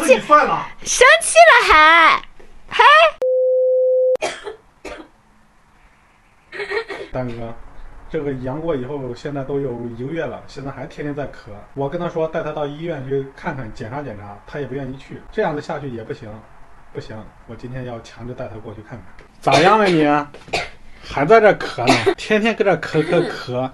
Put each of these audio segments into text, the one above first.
气算了，生气了还。大哥，这个阳过以后，现在都有1个月了，现在还天天在咳。我跟他说带他到医院去看看，检查检查，他也不愿意去。这样子下去也不行，不行，我今天要强制带他过去看看。咋样了你？还在这咳呢，天天搁这咳。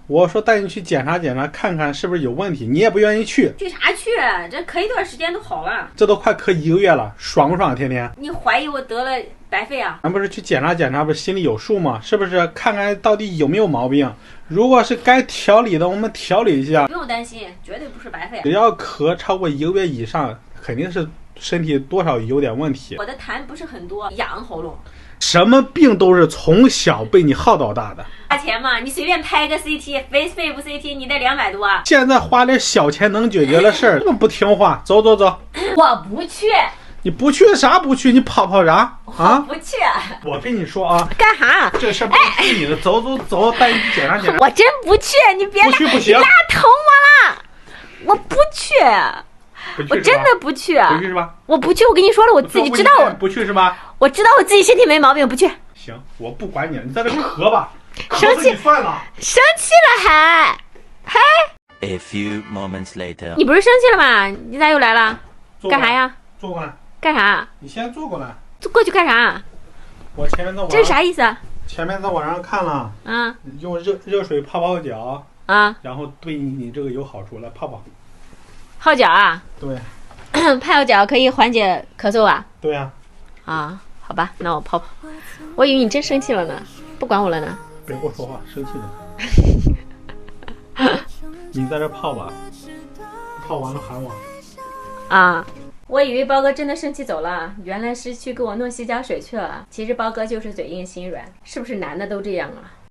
我说带你去检查检查，看看是不是有问题，你也不愿意去。去啥去？这咳一段时间都好了。这都快咳1个月了，爽不爽？天天。你怀疑我得了白肺啊？咱不是去检查检查，不是心里有数吗？是不是看看到底有没有毛病？如果是该调理的，我们调理一下。不用担心，绝对不是白肺。只要咳超过1个月以上，肯定是身体多少有点问题。我的痰不是很多，痒喉咙。什么病都是从小被你耗到大的。花钱嘛，你随便拍个 CT， 肺部 CT， 你得200多。现在花点小钱能解决的事儿，这么不听话，走。我不去。你不去啥不去？你跑啥啊？不去。我跟你说啊，干啥？这事不是你的，走，带你去检查检查。我真不去，你别不去不行，拉疼我了，我不去。我真的不去。不去是吧？我不去，我跟你说了，我自己知道我不去是吧？我知道我自己身体没毛病，不去。行，我不管你，你在这咳吧。生气算了，生气了还。A few moments later， 你不是生气了吗？你咋又来了？干啥呀？坐过来。干啥？你先坐过来。过去干啥？我前面在网上，这是啥意思啊？前面在网上看了，用热水泡脚啊，然后对你这个有好处，来泡。泡脚啊？对。泡脚可以缓解咳嗽啊？对呀。啊，好吧，那我泡。我以为你真生气了呢，不管我了呢。别跟我说话，生气了。你在这泡吧，泡完了喊我。啊，我以为包哥真的生气走了，原来是去给我弄洗脚水去了。其实包哥就是嘴硬心软，是不是男的都这样啊？